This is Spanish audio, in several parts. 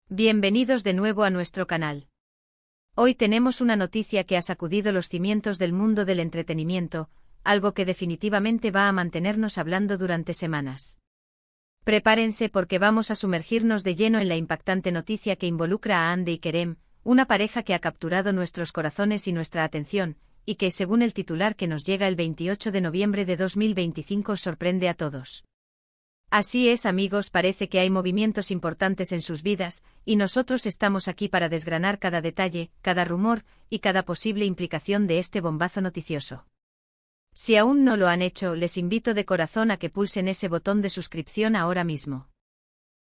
Bienvenidos de nuevo a nuestro canal. Hoy tenemos una noticia que ha sacudido los cimientos del mundo del entretenimiento, algo que definitivamente va a mantenernos hablando durante semanas. Prepárense porque vamos a sumergirnos de lleno en la impactante noticia que involucra a Hande y Kerem, una pareja que ha capturado nuestros corazones y nuestra atención, y que, según el titular que nos llega el 28 de noviembre de 2025, sorprende a todos. Así es, amigos, parece que hay movimientos importantes en sus vidas, y nosotros estamos aquí para desgranar cada detalle, cada rumor, y cada posible implicación de este bombazo noticioso. Si aún no lo han hecho, les invito de corazón a que pulsen ese botón de suscripción ahora mismo.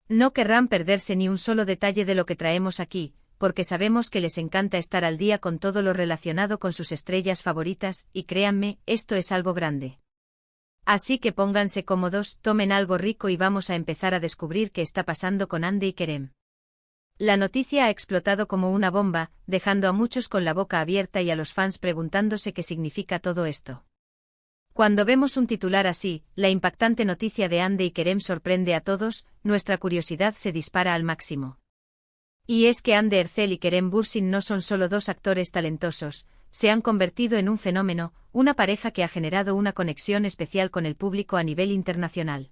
No querrán perderse ni un solo detalle de lo que traemos aquí, porque sabemos que les encanta estar al día con todo lo relacionado con sus estrellas favoritas, y créanme, esto es algo grande. Así que pónganse cómodos, tomen algo rico y vamos a empezar a descubrir qué está pasando con Hande y Kerem. La noticia ha explotado como una bomba, dejando a muchos con la boca abierta y a los fans preguntándose qué significa todo esto. Cuando vemos un titular así, la impactante noticia de Hande y Kerem sorprende a todos, nuestra curiosidad se dispara al máximo. Y es que Hande Erçel y Kerem Bürsin no son solo dos actores talentosos, se han convertido en un fenómeno, una pareja que ha generado una conexión especial con el público a nivel internacional.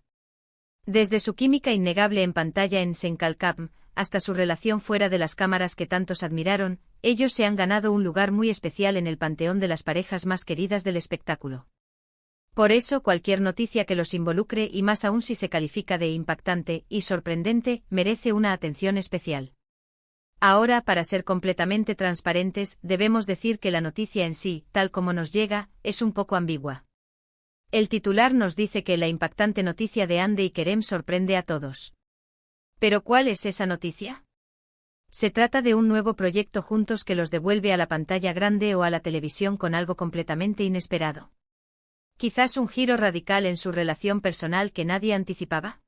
Desde su química innegable en pantalla en Sen Kalkam, hasta su relación fuera de las cámaras que tantos admiraron, ellos se han ganado un lugar muy especial en el panteón de las parejas más queridas del espectáculo. Por eso cualquier noticia que los involucre, y más aún si se califica de impactante y sorprendente, merece una atención especial. Ahora, para ser completamente transparentes, debemos decir que la noticia en sí, tal como nos llega, es un poco ambigua. El titular nos dice que la impactante noticia de Hande y Kerem sorprende a todos. ¿Pero cuál es esa noticia? Se trata de un nuevo proyecto juntos que los devuelve a la pantalla grande o a la televisión con algo completamente inesperado. ¿Quizás un giro radical en su relación personal que nadie anticipaba?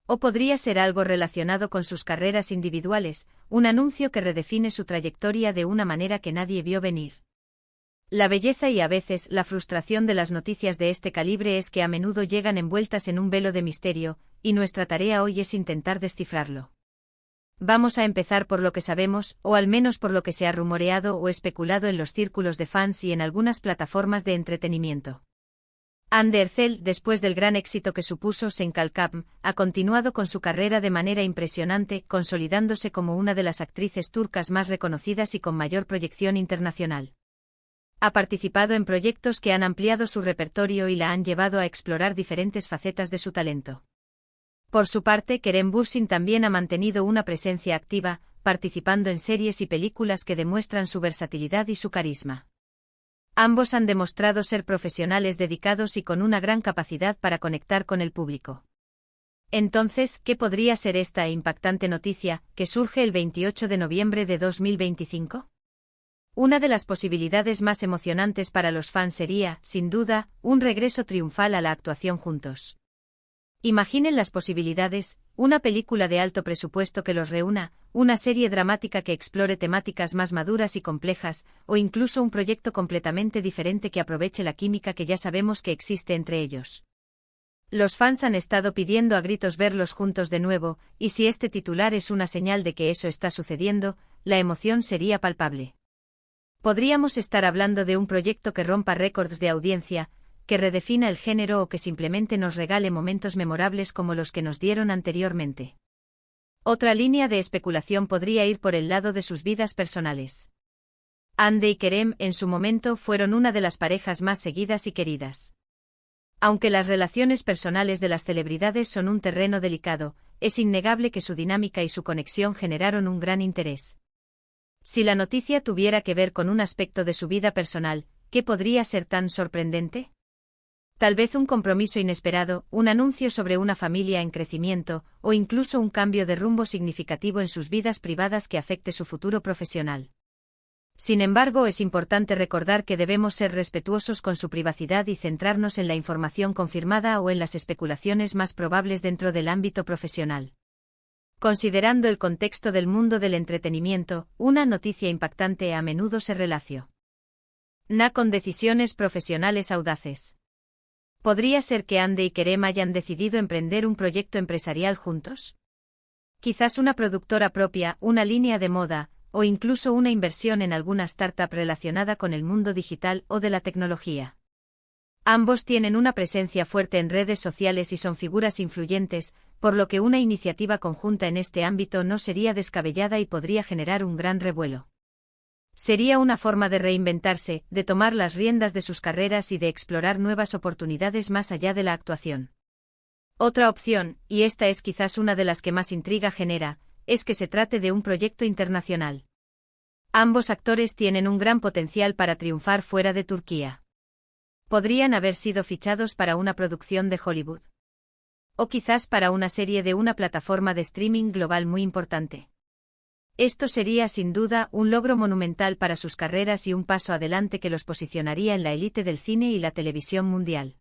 ¿O podría ser algo relacionado con sus carreras individuales, un anuncio que redefine su trayectoria de una manera que nadie vio venir? La belleza y a veces la frustración de las noticias de este calibre es que a menudo llegan envueltas en un velo de misterio, y nuestra tarea hoy es intentar descifrarlo. Vamos a empezar por lo que sabemos, o al menos por lo que se ha rumoreado o especulado en los círculos de fans y en algunas plataformas de entretenimiento. Hande Erçel, después del gran éxito que supuso Sen Kalkam, ha continuado con su carrera de manera impresionante, consolidándose como una de las actrices turcas más reconocidas y con mayor proyección internacional. Ha participado en proyectos que han ampliado su repertorio y la han llevado a explorar diferentes facetas de su talento. Por su parte, Kerem Bürsin también ha mantenido una presencia activa, participando en series y películas que demuestran su versatilidad y su carisma. Ambos han demostrado ser profesionales dedicados y con una gran capacidad para conectar con el público. Entonces, ¿qué podría ser esta impactante noticia, que surge el 28 de noviembre de 2025? Una de las posibilidades más emocionantes para los fans sería, sin duda, un regreso triunfal a la actuación juntos. Imaginen las posibilidades, una película de alto presupuesto que los reúna, una serie dramática que explore temáticas más maduras y complejas, o incluso un proyecto completamente diferente que aproveche la química que ya sabemos que existe entre ellos. Los fans han estado pidiendo a gritos verlos juntos de nuevo, y si este titular es una señal de que eso está sucediendo, la emoción sería palpable. Podríamos estar hablando de un proyecto que rompa récords de audiencia, que redefina el género o que simplemente nos regale momentos memorables como los que nos dieron anteriormente. Otra línea de especulación podría ir por el lado de sus vidas personales. Hande y Kerem, en su momento, fueron una de las parejas más seguidas y queridas. Aunque las relaciones personales de las celebridades son un terreno delicado, es innegable que su dinámica y su conexión generaron un gran interés. Si la noticia tuviera que ver con un aspecto de su vida personal, ¿qué podría ser tan sorprendente? Tal vez un compromiso inesperado, un anuncio sobre una familia en crecimiento, o incluso un cambio de rumbo significativo en sus vidas privadas que afecte su futuro profesional. Sin embargo, es importante recordar que debemos ser respetuosos con su privacidad y centrarnos en la información confirmada o en las especulaciones más probables dentro del ámbito profesional. Considerando el contexto del mundo del entretenimiento, una noticia impactante a menudo se relaciona con decisiones profesionales audaces. ¿Podría ser que Hande y Kerem hayan decidido emprender un proyecto empresarial juntos? Quizás una productora propia, una línea de moda, o incluso una inversión en alguna startup relacionada con el mundo digital o de la tecnología. Ambos tienen una presencia fuerte en redes sociales y son figuras influyentes, por lo que una iniciativa conjunta en este ámbito no sería descabellada y podría generar un gran revuelo. Sería una forma de reinventarse, de tomar las riendas de sus carreras y de explorar nuevas oportunidades más allá de la actuación. Otra opción, y esta es quizás una de las que más intriga genera, es que se trate de un proyecto internacional. Ambos actores tienen un gran potencial para triunfar fuera de Turquía. Podrían haber sido fichados para una producción de Hollywood. O quizás para una serie de una plataforma de streaming global muy importante. Esto sería sin duda un logro monumental para sus carreras y un paso adelante que los posicionaría en la élite del cine y la televisión mundial.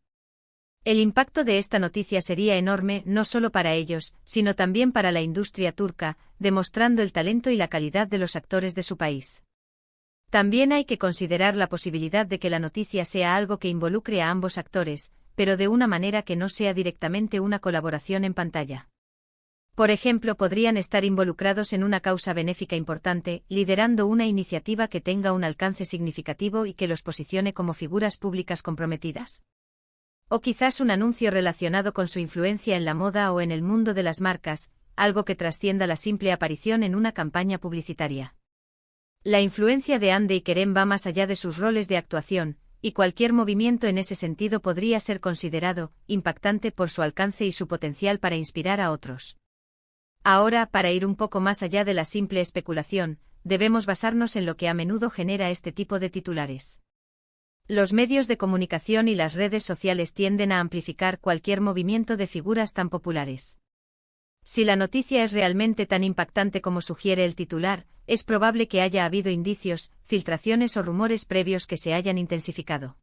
El impacto de esta noticia sería enorme no solo para ellos, sino también para la industria turca, demostrando el talento y la calidad de los actores de su país. También hay que considerar la posibilidad de que la noticia sea algo que involucre a ambos actores, pero de una manera que no sea directamente una colaboración en pantalla. Por ejemplo, podrían estar involucrados en una causa benéfica importante, liderando una iniciativa que tenga un alcance significativo y que los posicione como figuras públicas comprometidas. O quizás un anuncio relacionado con su influencia en la moda o en el mundo de las marcas, algo que trascienda la simple aparición en una campaña publicitaria. La influencia de Hande y Kerem va más allá de sus roles de actuación, y cualquier movimiento en ese sentido podría ser considerado impactante por su alcance y su potencial para inspirar a otros. Ahora, para ir un poco más allá de la simple especulación, debemos basarnos en lo que a menudo genera este tipo de titulares. Los medios de comunicación y las redes sociales tienden a amplificar cualquier movimiento de figuras tan populares. Si la noticia es realmente tan impactante como sugiere el titular, es probable que haya habido indicios, filtraciones o rumores previos que se hayan intensificado.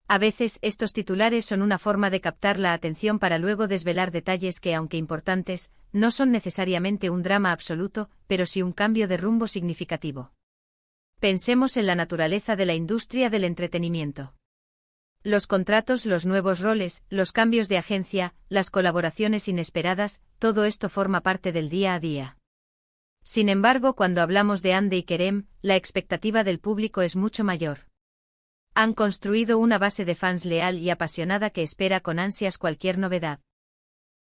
A veces, estos titulares son una forma de captar la atención para luego desvelar detalles que, aunque importantes, no son necesariamente un drama absoluto, pero sí un cambio de rumbo significativo. Pensemos en la naturaleza de la industria del entretenimiento. Los contratos, los nuevos roles, los cambios de agencia, las colaboraciones inesperadas, todo esto forma parte del día a día. Sin embargo, cuando hablamos de Hande y Kerem, la expectativa del público es mucho mayor. Han construido una base de fans leal y apasionada que espera con ansias cualquier novedad.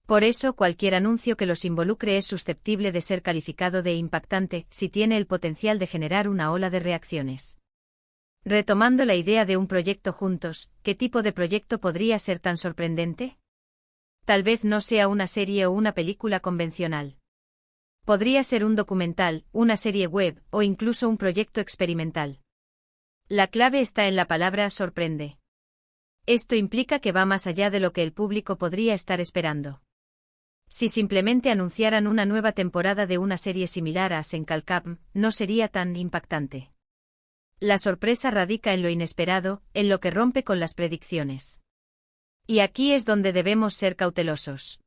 Por eso, cualquier anuncio que los involucre es susceptible de ser calificado de impactante, si tiene el potencial de generar una ola de reacciones. Retomando la idea de un proyecto juntos, ¿qué tipo de proyecto podría ser tan sorprendente? Tal vez no sea una serie o una película convencional. Podría ser un documental, una serie web, o incluso un proyecto experimental. La clave está en la palabra sorprende. Esto implica que va más allá de lo que el público podría estar esperando. Si simplemente anunciaran una nueva temporada de una serie similar a Senkalkam, no sería tan impactante. La sorpresa radica en lo inesperado, en lo que rompe con las predicciones. Y aquí es donde debemos ser cautelosos.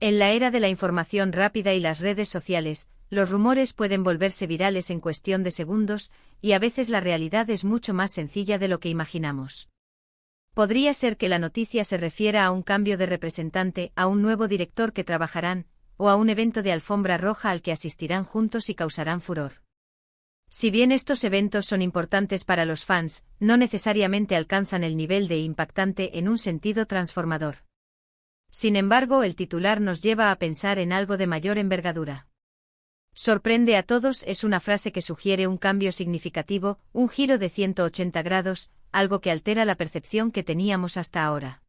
En la era de la información rápida y las redes sociales, los rumores pueden volverse virales en cuestión de segundos, y a veces la realidad es mucho más sencilla de lo que imaginamos. Podría ser que la noticia se refiera a un cambio de representante, a un nuevo director que trabajarán, o a un evento de alfombra roja al que asistirán juntos y causarán furor. Si bien estos eventos son importantes para los fans, no necesariamente alcanzan el nivel de impactante en un sentido transformador. Sin embargo, el titular nos lleva a pensar en algo de mayor envergadura. Sorprende a todos es una frase que sugiere un cambio significativo, un giro de 180 grados, algo que altera la percepción que teníamos hasta ahora.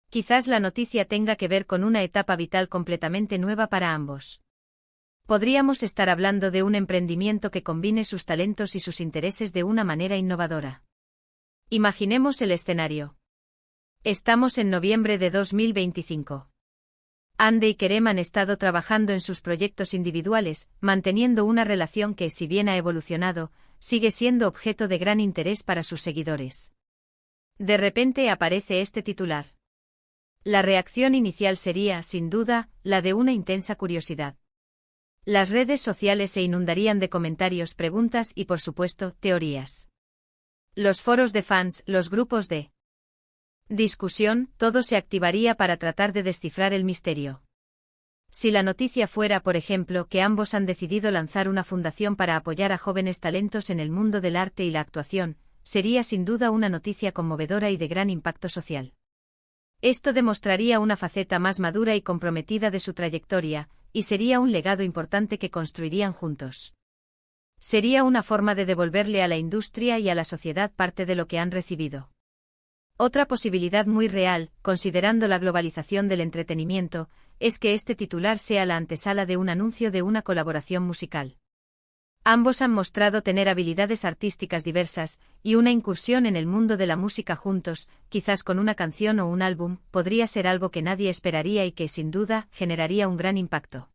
Quizás la noticia tenga que ver con una etapa vital completamente nueva para ambos. Podríamos estar hablando de un emprendimiento que combine sus talentos y sus intereses de una manera innovadora. Imaginemos el escenario. Estamos en noviembre de 2025. Hande y Kerem han estado trabajando en sus proyectos individuales, manteniendo una relación que, si bien ha evolucionado, sigue siendo objeto de gran interés para sus seguidores. De repente aparece este titular. La reacción inicial sería, sin duda, la de una intensa curiosidad. Las redes sociales se inundarían de comentarios, preguntas y, por supuesto, teorías. Los foros de fans, los grupos de discusión, todo se activaría para tratar de descifrar el misterio. Si la noticia fuera, por ejemplo, que ambos han decidido lanzar una fundación para apoyar a jóvenes talentos en el mundo del arte y la actuación, sería sin duda una noticia conmovedora y de gran impacto social. Esto demostraría una faceta más madura y comprometida de su trayectoria, y sería un legado importante que construirían juntos. Sería una forma de devolverle a la industria y a la sociedad parte de lo que han recibido. Otra posibilidad muy real, considerando la globalización del entretenimiento, es que este titular sea la antesala de un anuncio de una colaboración musical. Ambos han mostrado tener habilidades artísticas diversas, y una incursión en el mundo de la música juntos, quizás con una canción o un álbum, podría ser algo que nadie esperaría y que, sin duda, generaría un gran impacto.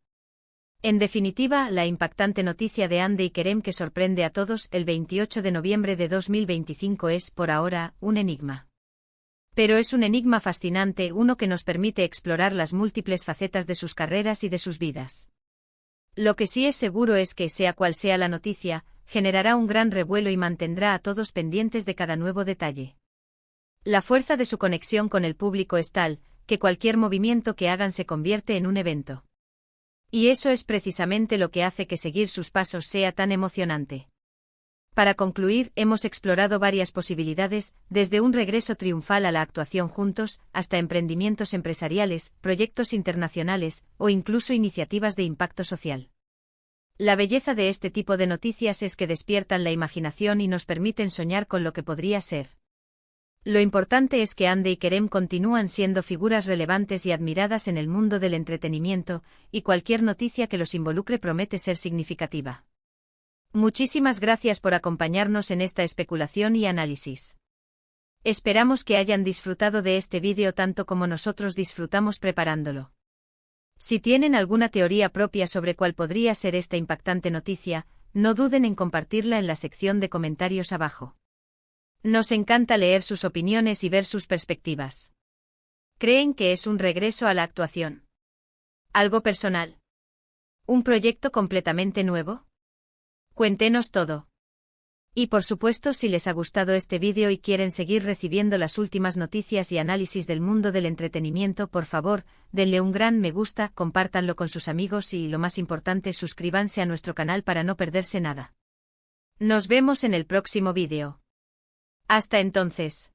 En definitiva, la impactante noticia de Hande y Kerem que sorprende a todos el 28 de noviembre de 2025 es, por ahora, un enigma. Pero es un enigma fascinante, uno que nos permite explorar las múltiples facetas de sus carreras y de sus vidas. Lo que sí es seguro es que, sea cual sea la noticia, generará un gran revuelo y mantendrá a todos pendientes de cada nuevo detalle. La fuerza de su conexión con el público es tal, que cualquier movimiento que hagan se convierte en un evento. Y eso es precisamente lo que hace que seguir sus pasos sea tan emocionante. Para concluir, hemos explorado varias posibilidades, desde un regreso triunfal a la actuación juntos, hasta emprendimientos empresariales, proyectos internacionales, o incluso iniciativas de impacto social. La belleza de este tipo de noticias es que despiertan la imaginación y nos permiten soñar con lo que podría ser. Lo importante es que Hande y Kerem continúan siendo figuras relevantes y admiradas en el mundo del entretenimiento, y cualquier noticia que los involucre promete ser significativa. Muchísimas gracias por acompañarnos en esta especulación y análisis. Esperamos que hayan disfrutado de este vídeo tanto como nosotros disfrutamos preparándolo. Si tienen alguna teoría propia sobre cuál podría ser esta impactante noticia, no duden en compartirla en la sección de comentarios abajo. Nos encanta leer sus opiniones y ver sus perspectivas. ¿Creen que es un regreso a la actuación? ¿Algo personal? ¿Un proyecto completamente nuevo? Cuéntenos todo. Y por supuesto, si les ha gustado este vídeo y quieren seguir recibiendo las últimas noticias y análisis del mundo del entretenimiento, por favor, denle un gran me gusta, compártanlo con sus amigos y, lo más importante, suscríbanse a nuestro canal para no perderse nada. Nos vemos en el próximo vídeo. Hasta entonces.